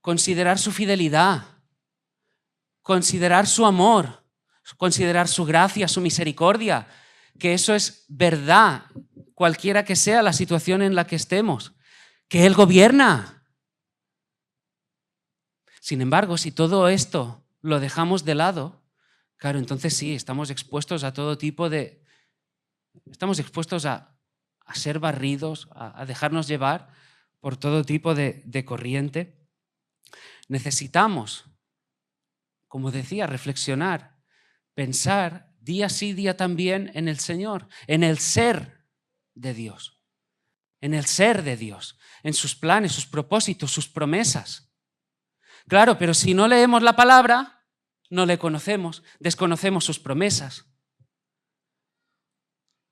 considerar su fidelidad, considerar su amor, considerar su gracia, su misericordia, que eso es verdad, cualquiera que sea la situación en la que estemos, que Él gobierna. Sin embargo, si todo esto lo dejamos de lado, claro, entonces sí, estamos expuestos a todo tipo de... Estamos expuestos a ser barridos, a dejarnos llevar por todo tipo de corriente. Necesitamos, como decía, reflexionar, pensar día sí, día también en el Señor, en el ser de Dios, en el ser de Dios, en sus planes, sus propósitos, sus promesas. Claro, pero si no leemos la palabra, no le conocemos, desconocemos sus promesas.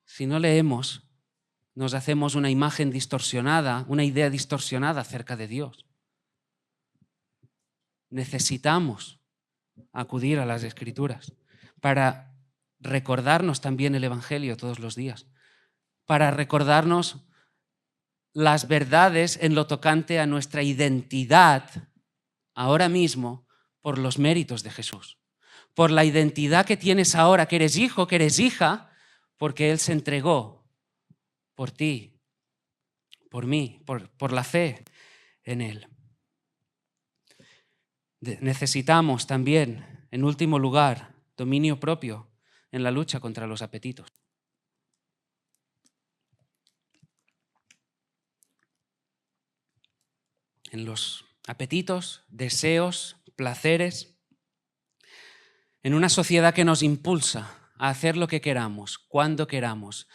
Si no leemos, nos hacemos una imagen distorsionada, una idea distorsionada acerca de Dios. Necesitamos acudir a las Escrituras para recordarnos también el Evangelio todos los días, para recordarnos las verdades en lo tocante a nuestra identidad ahora mismo por los méritos de Jesús, por la identidad que tienes ahora, que eres hijo, que eres hija, porque Él se entregó por ti, por mí, por la fe en Él. Necesitamos también, en último lugar, dominio propio en la lucha contra los apetitos. En los apetitos, deseos, placeres, en una sociedad que nos impulsa a hacer lo que queramos, cuando queramos,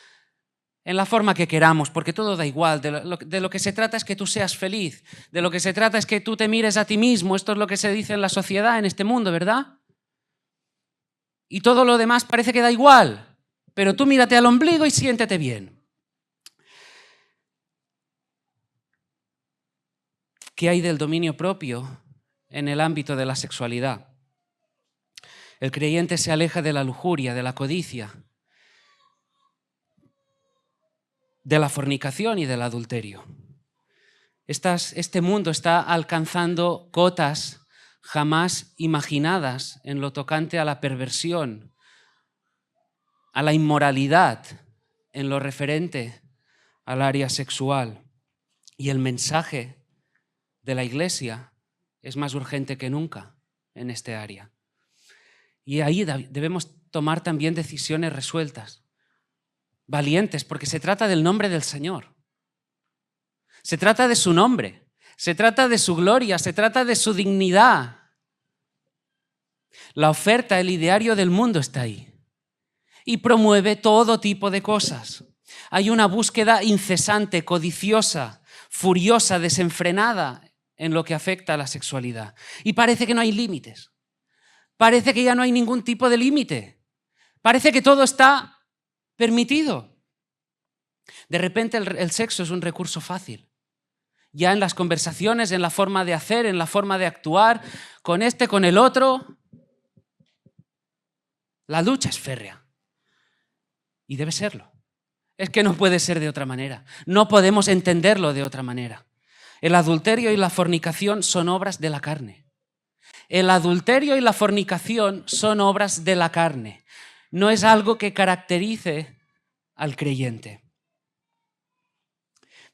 en la forma que queramos, porque todo da igual. De lo que se trata es que tú seas feliz. De lo que se trata es que tú te mires a ti mismo. Esto es lo que se dice en la sociedad, en este mundo, ¿verdad? Y todo lo demás parece que da igual. Pero tú mírate al ombligo y siéntete bien. ¿Qué hay del dominio propio en el ámbito de la sexualidad? El creyente se aleja de la lujuria, de la codicia, de la fornicación y del adulterio. Este mundo está alcanzando cotas jamás imaginadas en lo tocante a la perversión, a la inmoralidad, en lo referente al área sexual. Y el mensaje de la Iglesia es más urgente que nunca en este área. Y ahí debemos tomar también decisiones resueltas, valientes, porque se trata del nombre del Señor. Se trata de su nombre, se trata de su gloria, se trata de su dignidad. La oferta, el ideario del mundo está ahí y promueve todo tipo de cosas. Hay una búsqueda incesante, codiciosa, furiosa, desenfrenada en lo que afecta a la sexualidad. Y parece que no hay límites. Parece que ya no hay ningún tipo de límite. Parece que todo está permitido. De repente el sexo es un recurso fácil. Ya en las conversaciones, en la forma de hacer, en la forma de actuar, con este, con el otro, la lucha es férrea. Y debe serlo. Es que no puede ser de otra manera. No podemos entenderlo de otra manera. El adulterio y la fornicación son obras de la carne. El adulterio y la fornicación son obras de la carne. No es algo que caracterice al creyente.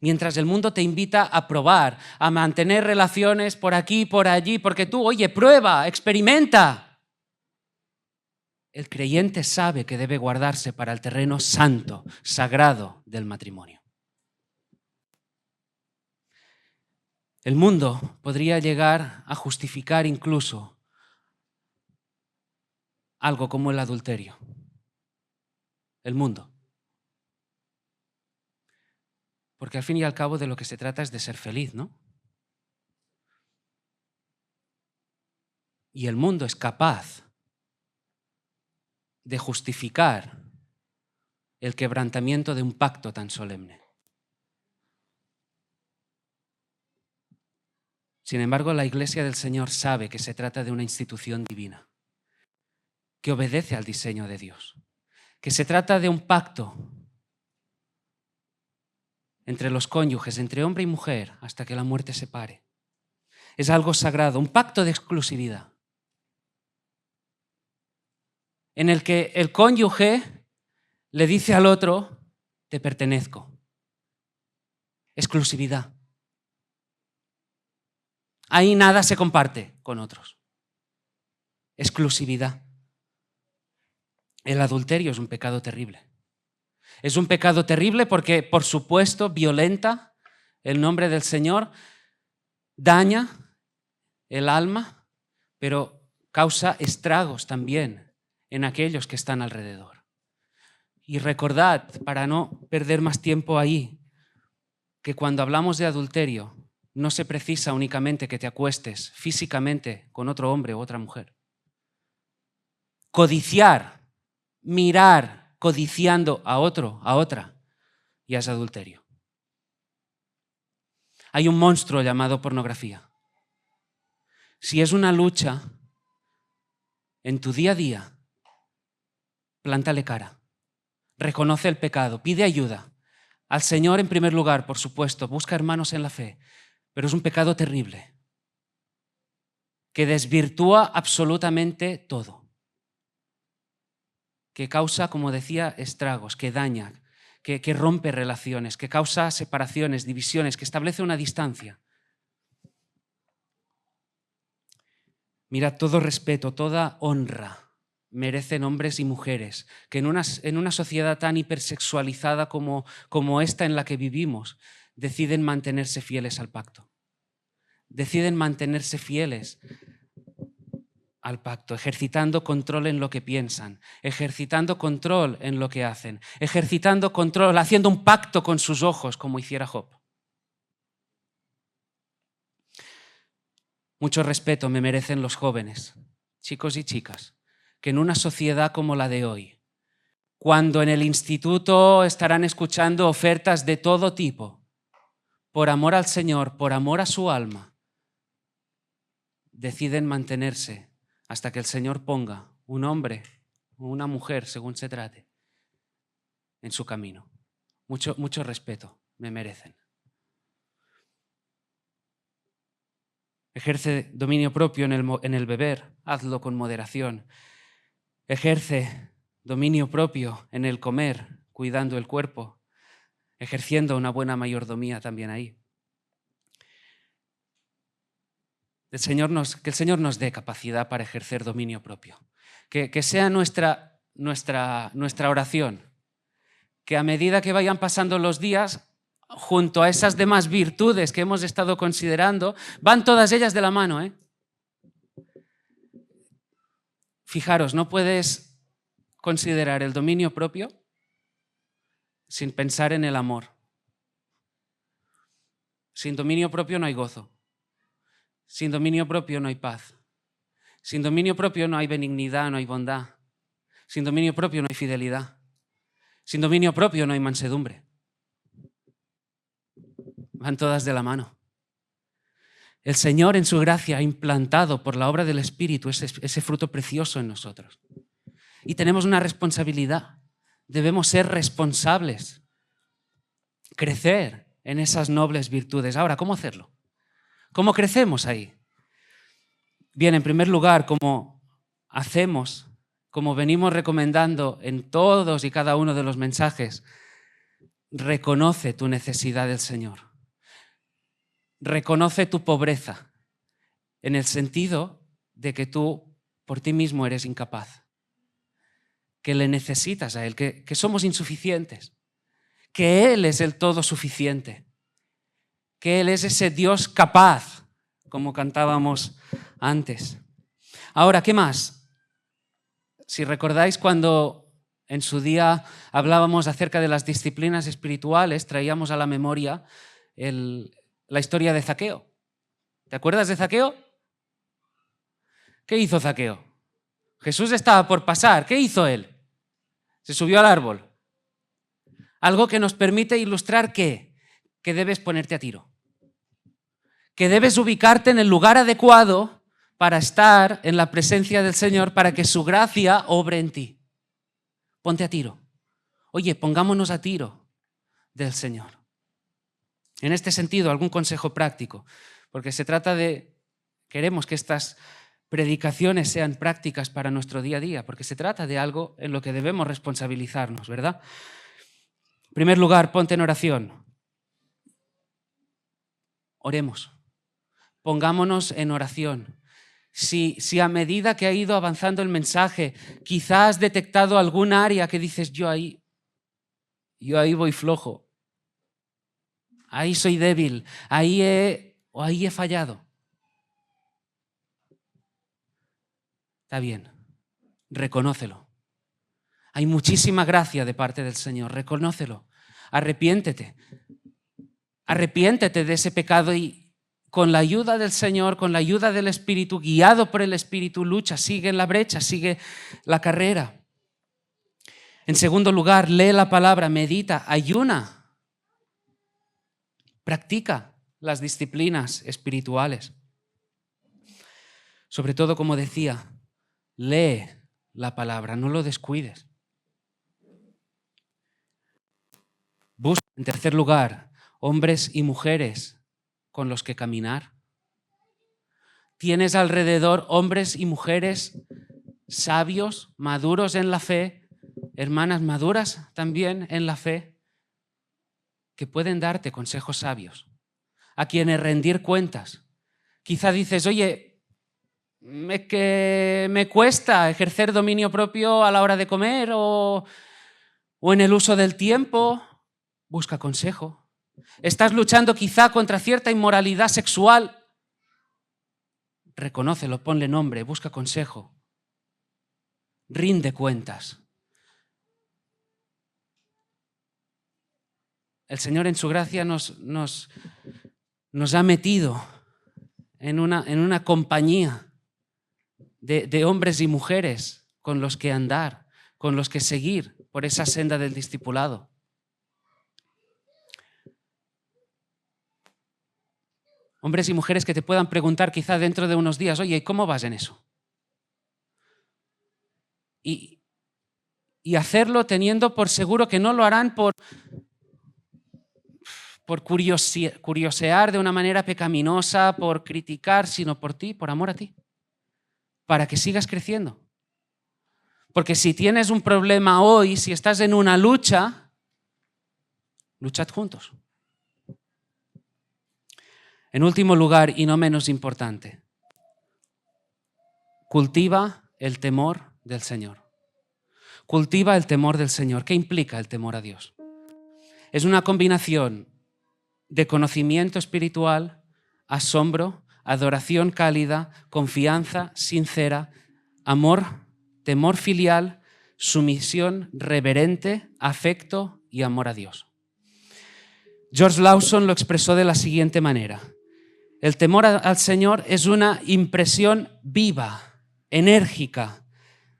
Mientras el mundo te invita a probar, a mantener relaciones por aquí, por allí, porque tú, oye, prueba, experimenta. El creyente sabe que debe guardarse para el terreno santo, sagrado del matrimonio. El mundo podría llegar a justificar incluso algo como el adulterio. El mundo. Porque al fin y al cabo de lo que se trata es de ser feliz, ¿no? Y el mundo es capaz de justificar el quebrantamiento de un pacto tan solemne. Sin embargo, la Iglesia del Señor sabe que se trata de una institución divina, que obedece al diseño de Dios, que se trata de un pacto entre los cónyuges, entre hombre y mujer, hasta que la muerte separe. Es algo sagrado, un pacto de exclusividad, en el que el cónyuge le dice al otro, te pertenezco. Exclusividad. Ahí nada se comparte con otros. Exclusividad. El adulterio es un pecado terrible. Es un pecado terrible porque, por supuesto, violenta el nombre del Señor, daña el alma, pero causa estragos también en aquellos que están alrededor. Y recordad, para no perder más tiempo ahí, que cuando hablamos de adulterio, no se precisa únicamente que te acuestes físicamente con otro hombre u otra mujer. Codiciar, mirar codiciando a otro, a otra, ya es adulterio. Hay un monstruo llamado pornografía. Si es una lucha en tu día a día, plántale cara. Reconoce el pecado, pide ayuda. Al Señor en primer lugar, por supuesto, busca hermanos en la fe, pero es un pecado terrible que desvirtúa absolutamente todo, que causa, como decía, estragos, que daña, que rompe relaciones, que causa separaciones, divisiones, que establece una distancia. Mira, todo respeto, toda honra merecen hombres y mujeres que en una sociedad tan hipersexualizada como esta en la que vivimos, deciden mantenerse fieles al pacto. Deciden mantenerse fieles al pacto, ejercitando control en lo que piensan, ejercitando control en lo que hacen, ejercitando control, haciendo un pacto con sus ojos, como hiciera Job. Mucho respeto me merecen los jóvenes, chicos y chicas, que en una sociedad como la de hoy, cuando en el instituto estarán escuchando ofertas de todo tipo, por amor al Señor, por amor a su alma, deciden mantenerse hasta que el Señor ponga un hombre o una mujer, según se trate, en su camino. Mucho respeto me merecen. Ejerce dominio propio en el beber, hazlo con moderación. Ejerce dominio propio en el comer, cuidando el cuerpo, ejerciendo una buena mayordomía también ahí. Que el Señor nos dé capacidad para ejercer dominio propio. Que sea nuestra oración. Que a medida que vayan pasando los días, junto a esas demás virtudes que hemos estado considerando, van todas ellas de la mano, ¿eh? Fijaros, no puedes considerar el dominio propio sin pensar en el amor. Sin dominio propio no hay gozo. Sin dominio propio no hay paz. Sin dominio propio no hay benignidad, no hay bondad. Sin dominio propio no hay fidelidad. Sin dominio propio no hay mansedumbre. Van todas de la mano. El Señor en su gracia ha implantado por la obra del Espíritu ese fruto precioso en nosotros. Y tenemos una responsabilidad. Debemos ser responsables. Crecer en esas nobles virtudes. Ahora, ¿cómo hacerlo? ¿Cómo crecemos ahí? Bien, en primer lugar, como hacemos, como venimos recomendando en todos y cada uno de los mensajes, reconoce tu necesidad del Señor. Reconoce tu pobreza, en el sentido de que tú por ti mismo eres incapaz, que le necesitas a Él, que somos insuficientes, que Él es el todo suficiente, que Él es ese Dios capaz, como cantábamos antes. Ahora, ¿qué más? Si recordáis cuando en su día hablábamos acerca de las disciplinas espirituales, traíamos a la memoria la historia de Zaqueo. ¿Te acuerdas de Zaqueo? ¿Qué hizo Zaqueo? Jesús estaba por pasar. ¿Qué hizo él? Se subió al árbol. Algo que nos permite ilustrar que debes ponerte a tiro. Que debes ubicarte en el lugar adecuado para estar en la presencia del Señor, para que su gracia obre en ti. Ponte a tiro. Oye, pongámonos a tiro del Señor. En este sentido, algún consejo práctico, porque se trata de, queremos que estas predicaciones sean prácticas para nuestro día a día, porque se trata de algo en lo que debemos responsabilizarnos, ¿verdad? En primer lugar, ponte en oración. Oremos. Pongámonos en oración. Si a medida que ha ido avanzando el mensaje, quizás has detectado algún área que dices, yo ahí voy flojo. Ahí soy débil, ahí he fallado. Está bien, reconócelo. Hay muchísima gracia de parte del Señor, reconócelo. Arrepiéntete. Arrepiéntete de ese pecado y con la ayuda del Señor, con la ayuda del Espíritu, guiado por el Espíritu, lucha, sigue en la brecha, sigue la carrera. En segundo lugar, lee la palabra, medita, ayuna. Practica las disciplinas espirituales. Sobre todo, como decía, lee la palabra, no lo descuides. Busca, en tercer lugar, hombres y mujeres con los que caminar. Tienes alrededor hombres y mujeres sabios, maduros en la fe, hermanas maduras también en la fe, que pueden darte consejos sabios, a quienes rendir cuentas. Quizá dices, oye, que me cuesta ejercer dominio propio a la hora de comer o en el uso del tiempo. Busca consejo. Estás luchando quizá contra cierta inmoralidad sexual. reconócelo, ponle nombre, busca consejo, rinde cuentas. El Señor en su gracia nos ha metido en una compañía de hombres y mujeres con los que andar, con los que seguir por esa senda del discipulado. Hombres y mujeres que te puedan preguntar quizá dentro de unos días, oye, ¿cómo vas en eso? Y hacerlo teniendo por seguro que no lo harán por curiosear de una manera pecaminosa, por criticar, sino por ti, por amor a ti, para que sigas creciendo. Porque si tienes un problema hoy, si estás en una lucha, luchad juntos. En último lugar, y no menos importante, cultiva el temor del Señor. Cultiva el temor del Señor. ¿Qué implica el temor a Dios? Es una combinación de conocimiento espiritual, asombro, adoración cálida, confianza sincera, amor, temor filial, sumisión reverente, afecto y amor a Dios. George Lawson lo expresó de la siguiente manera: el temor al Señor es una impresión viva, enérgica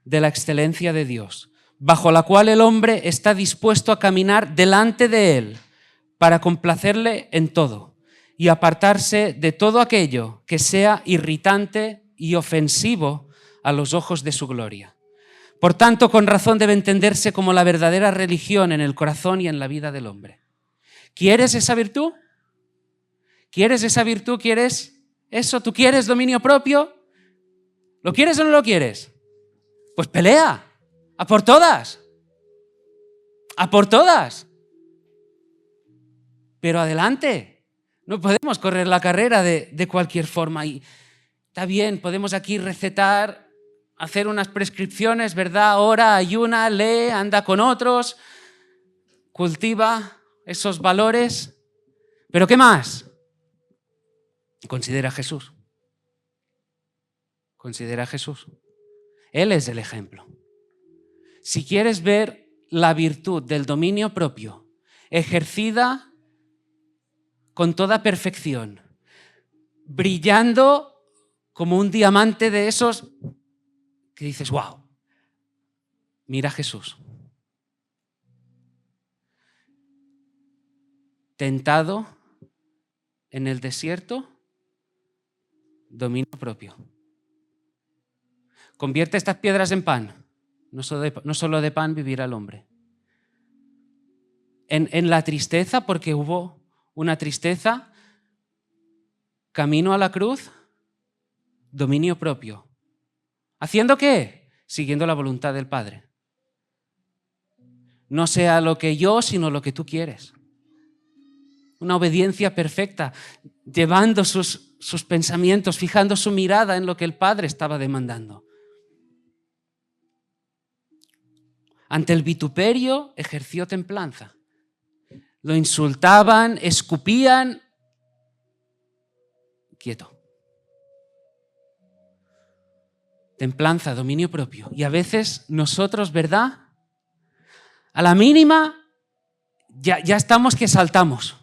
de la excelencia de Dios, bajo la cual el hombre está dispuesto a caminar delante de Él para complacerle en todo y apartarse de todo aquello que sea irritante y ofensivo a los ojos de su gloria. Por tanto, con razón debe entenderse como la verdadera religión en el corazón y en la vida del hombre. ¿Quieres esa virtud? ¿Quieres esa virtud? ¿Quieres eso? ¿Tú quieres dominio propio? ¿Lo quieres o no lo quieres? Pues pelea. ¡A por todas! ¡A por todas! Pero adelante. No podemos correr la carrera de cualquier forma. Y está bien, podemos aquí recetar, hacer unas prescripciones, ¿verdad? Ora, ayuna, lee, anda con otros, cultiva esos valores. ¿Pero qué más? Considera a Jesús. Considera a Jesús. Él es el ejemplo. Si quieres ver la virtud del dominio propio ejercida con toda perfección, brillando como un diamante de esos que dices, wow, mira a Jesús. Tentado en el desierto, dominio propio. Convierte estas piedras en pan. No solo de pan vivirá el hombre. En la tristeza, porque hubo una tristeza, camino a la cruz, dominio propio. ¿Haciendo qué? Siguiendo la voluntad del Padre. No sea lo que yo, sino lo que tú quieres. Una obediencia perfecta, llevando sus pensamientos, fijando su mirada en lo que el Padre estaba demandando. Ante el vituperio ejerció templanza. Lo insultaban, escupían. Quieto. Templanza, dominio propio. Y a veces nosotros, ¿verdad? A la mínima ya estamos que saltamos.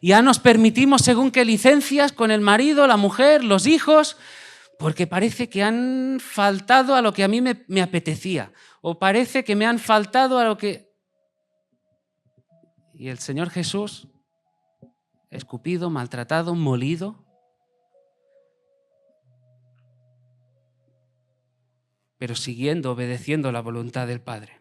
Ya nos permitimos según qué licencias con el marido, la mujer, los hijos, porque parece que han faltado a lo que a mí me apetecía. O parece que me han faltado a lo que... Y el Señor Jesús, escupido, maltratado, molido, pero siguiendo, obedeciendo la voluntad del Padre.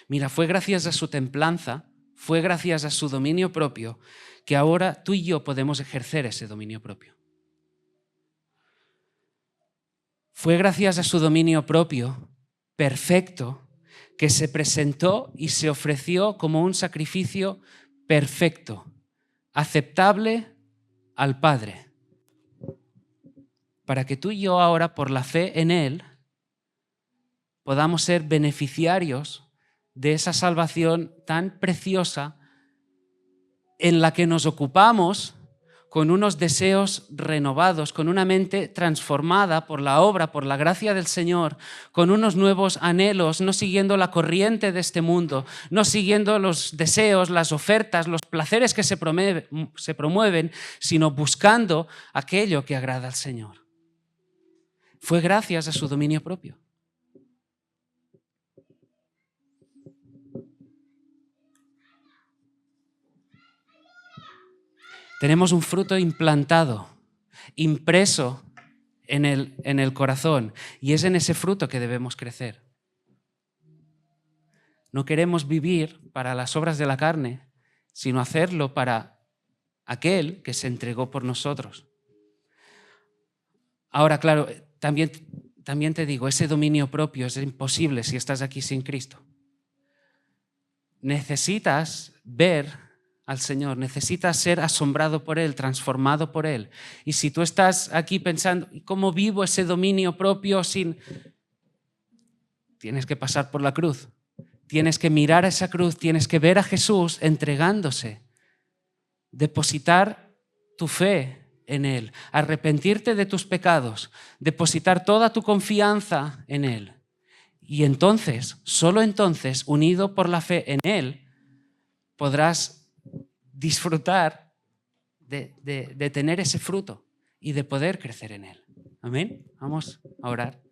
Mira, fue gracias a su templanza, fue gracias a su dominio propio, que ahora tú y yo podemos ejercer ese dominio propio. Fue gracias a su dominio propio, perfecto, que se presentó y se ofreció como un sacrificio perfecto, aceptable al Padre, para que tú y yo ahora, por la fe en Él, podamos ser beneficiarios de esa salvación tan preciosa en la que nos ocupamos con unos deseos renovados, con una mente transformada por la obra, por la gracia del Señor, con unos nuevos anhelos, no siguiendo la corriente de este mundo, no siguiendo los deseos, las ofertas, los placeres que se promueven, sino buscando aquello que agrada al Señor. Fue gracias a su dominio propio. Tenemos un fruto implantado, impreso en el corazón, y es en ese fruto que debemos crecer. No queremos vivir para las obras de la carne, sino hacerlo para aquel que se entregó por nosotros. Ahora, claro, también te digo, ese dominio propio es imposible si estás aquí sin Cristo. Necesitas ver al Señor, necesitas ser asombrado por Él, transformado por Él. Y si tú estás aquí pensando, ¿cómo vivo ese dominio propio sin...? Tienes que pasar por la cruz, tienes que mirar a esa cruz, tienes que ver a Jesús entregándose, depositar tu fe en Él, arrepentirte de tus pecados, depositar toda tu confianza en Él. Y entonces, solo entonces, unido por la fe en Él, podrás disfrutar de tener ese fruto y de poder crecer en Él. Amén. Vamos a orar.